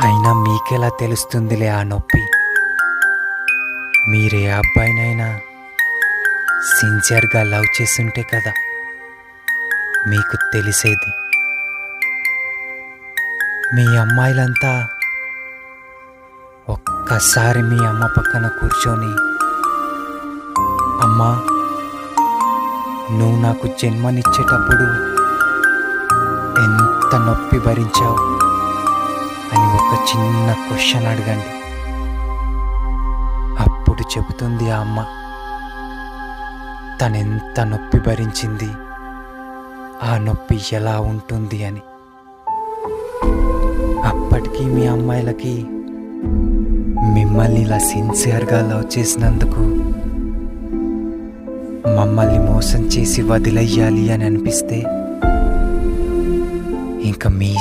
అయినా మీకెలా తెలుస్తుందిలే ఆ నొప్పి. మీరే అబ్బాయినైనా సిన్సియర్గా లవ్ చేస్తుంటే కదా మీకు తెలిసేది. మీ అమ్మాయిలంతా ఒక్కసారి మీ అమ్మ పక్కన కూర్చొని, అమ్మా నువ్వు నాకు జన్మనిచ్చేటప్పుడు ఎంత నొప్పి భరించావు అని ఒక చిన్న క్వశ్చన్ అడగండి. అప్పుడు చెబుతుంది ఆ అమ్మ తనెంత నొప్పి భరించింది, ఆ నొప్పి ఎలా ఉంటుంది అని. అప్పటికీ మీ అమ్మాయిలకి మిమ్మల్ని ఇలా సిన్సియర్గా లవ్ చేసినందుకు మమ్మల్ని మోసం చేసి వదిలేయాలి అని అనిపిస్తే ఇంకా మీ